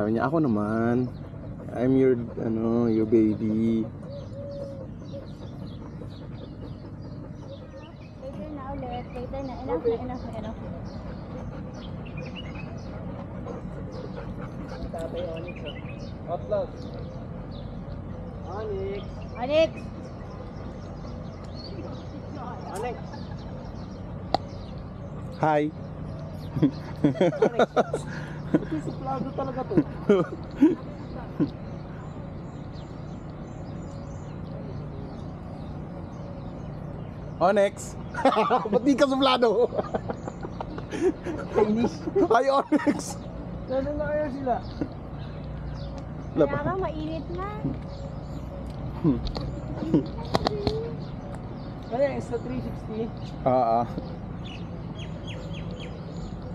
Sabi niya, ako naman. I'm your, your baby. Later na ulit. Later na. Enough. Tatay Onyx. Outlaws. Onyx. Onyx! Onyx. Hi. Ito si Plado talaga to. Onyx. Ba't di ka suplado? Chinese. Hi, Onyx. Ano na kaya sila? Kaya ka, mainit na. Ano yan? Insta 360? Ah.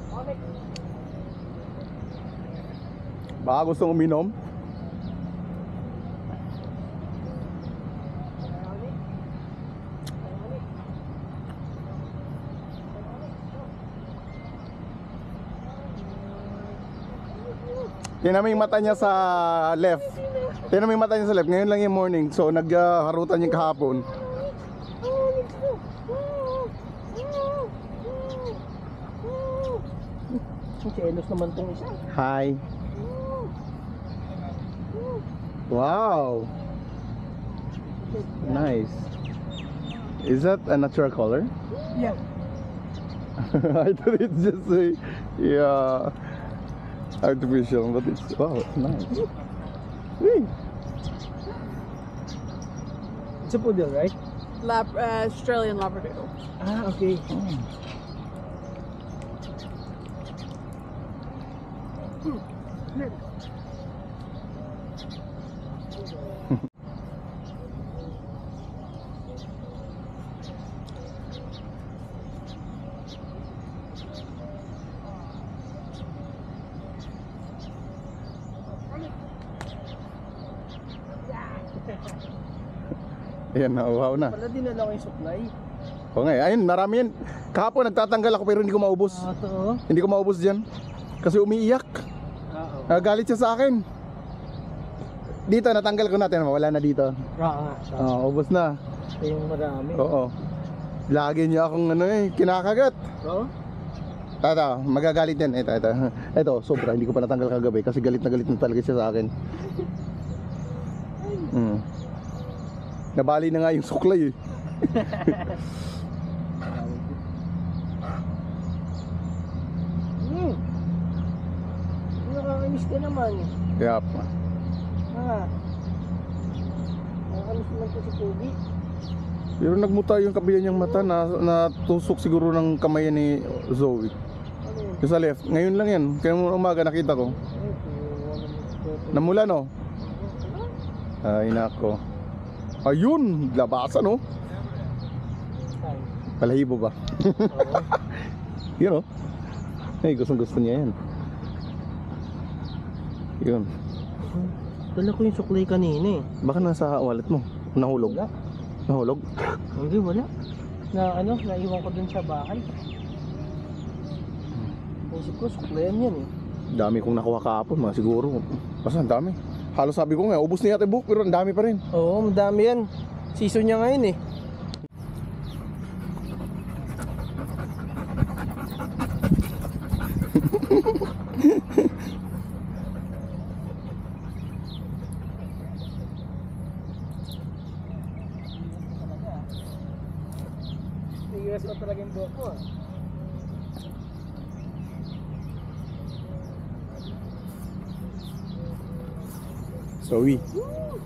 Onyx. Baka gustong uminom? Tingnan mo yung mata niya sa left. Tingnan mo yung mata niya sa left. Ngayon lang yung morning. So nagharutan yung kahapon. Chelos naman tong isa. Hi. Wow. Nice. Is that a natural color? Yeah. I thought it's just a artificial, but it's wow, it's nice. Whee! It's a poodle, right? Australian Labrador. Ah, okay. Ayan, nauhaw na. Pala dinala ko yung supply. O nga, ayun, marami yan. Kahapon nagtatanggal ako pero hindi ko maubos. Ah, ito. Hindi ko maubos dyan. Kasi umiiyak. Oo. Nagagalit siya sa akin. Dito, natanggal ko natin. Wala na dito. Oo. Ubos na. Ito yung marami. Oo. Lagi niya akong kinakagat. Oo? Tata, magagalit yan. Ito, sobra. Hindi ko pa natanggal kagabi kasi galit na talaga siya sa akin. Nabali na nga yung suklay eh. Nakakamiss ka naman. Kaya pa. Nakakamiss naman ko si Pogi. Pero nagmuta yung kabila niyang mata na natusok siguro ng kamay ni Zoe. Ano yun? Yung sa left. Ngayon lang yan. Kaya umaga nakita ko. Namula no? Ay nako. Ayun! Labasan no? Palahibo ba? Yun oh. Ay gustong gusto niya yan. Yun. Dala ko yung suklay kanina eh. Baka nasa wallet mo. Nahulog. Wala. Nahulog? Hindi, wala. Naiwan ko dun sa bahay. Isip ko, suklayan yan eh. Dami kong nakuha kahapon mga siguro. Basta ang dami. Halos sabi ko nga, ubos na yata book pero ang dami pa rin. Oo, madami yan. Season niya ngayon eh. Tigas ko talaga yung buhok ko ah.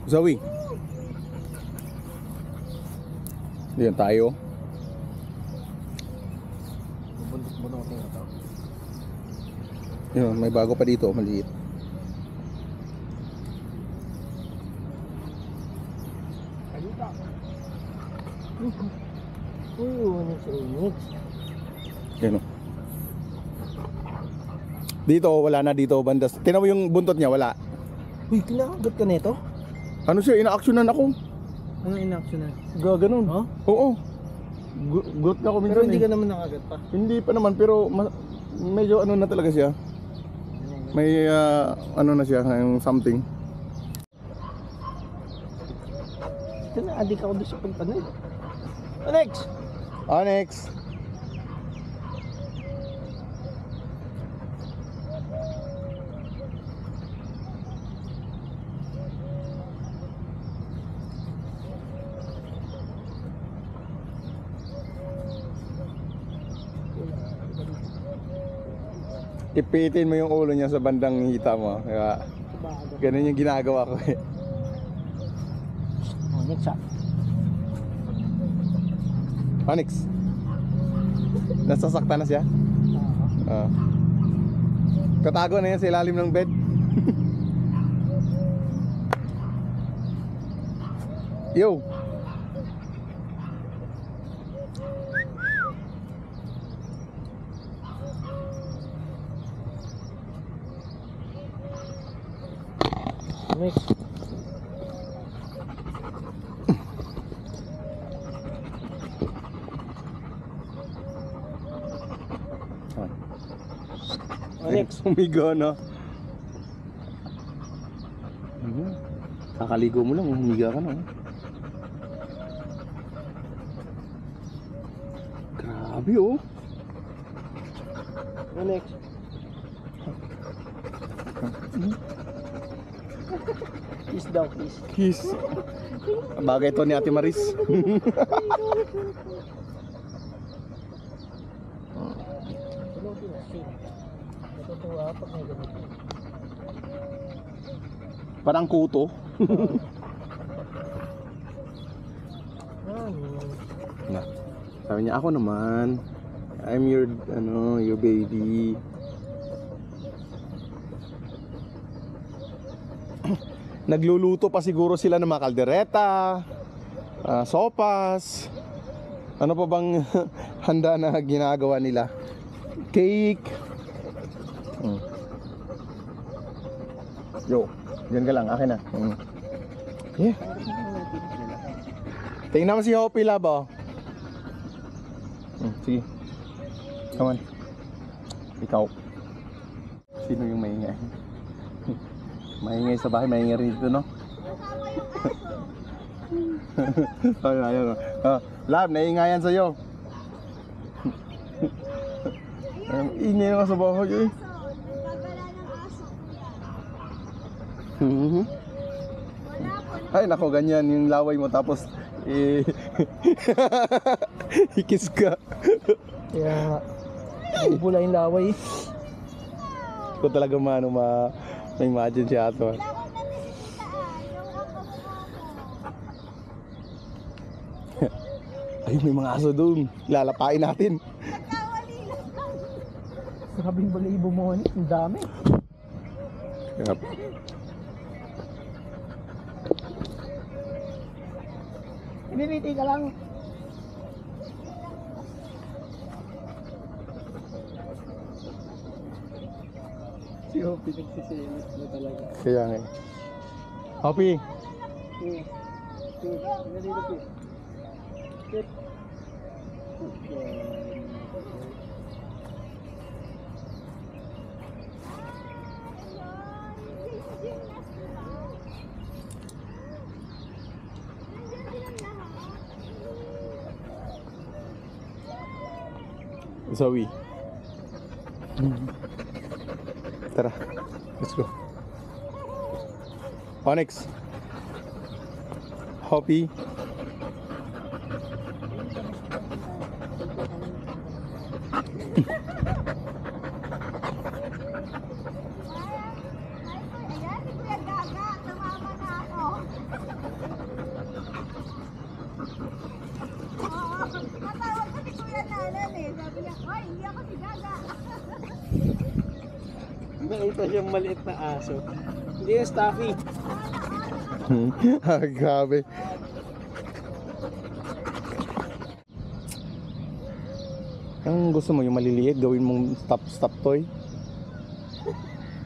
Zoe. Diyan tayo. Bunot-bunotin ito. Yun, may bago pa dito, maliit. Kalita. Unix. Yan o. Dito, wala na dito, bandas. Tingnan mo yung buntot niya, wala. Uy, kinakagat ka nito? Ano siya, ina-actionan ako. Ano inaction na? Gaganon. Oh? Oo. Gut na ako minsan Pero hindi eh. ka naman nakagat pa. Hindi pa naman, pero medyo ano na talaga siya. May ano na siya, yung something. Ito na, adik ako doon sa pagtanay. Alex! Onyx! Ipitin mo yung ulo niya sa bandang hita mo. Kaya, ganun yung ginagawa ko eh. Onyx ah. Onyx. Nasasaktan na siya? Ah. Katago na yan sa ilalim ng bed. Yo! Onyx. Onyx. Humiga na. Kakaligo mo lang, humiga ka na. Grabe oh. Onyx. Kiss daw, kiss. Kiss. Bagay to ni Ate Maris. Tulog din na sin. Natutuwa pag may ganito. Parang kuto. Na. Sabi niya, ako naman. I'm your, your baby. Nagluluto pa siguro sila ng mga kaldereta, sopas. Ano pa bang handa na ginagawa nila? Cake. Yo, diyan ka lang, akin na. Yeah. Tingnan mo si Hopi Labo. Sige. Come on. Ikaw. Sino yung maingay? Maingay sa bahay, maingay rin dito, no? Ayun. Lab, naingayan sa'yo. Ingay naman sa bahay, eh. Ay, nako, ganyan yung laway mo tapos ikis ka. Kaya bubula yung laway. Kung talaga ma-imagine siya ato. Ay, may mga aso doon. Lalapain natin. Grabing balayibo mo, Onyx. Ang dami. Yep. Ibibiti ka lang. Si Hopi nagsisilis na talaga. Kaya nga. Hopi. Nandito po. Sit. Zoe. Tara. Let's go. Onyx. Hopi. Nakita siyang maliit na aso. Hindi yung stuffy. Grabe. Ang gusto mo, yung maliliit, gawin mong stop toy.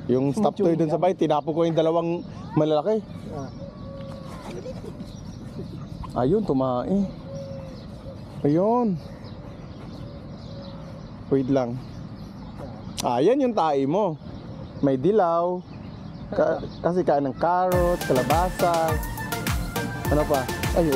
Yung stop toy dun sa bahay, tinapo ko yung dalawang malalaki. Ayun, tumae. Ayun. Wait lang. Ayan yung tae mo. May dilaw. Kasi kain ng carrot, kalabasa. Ano pa? Ay,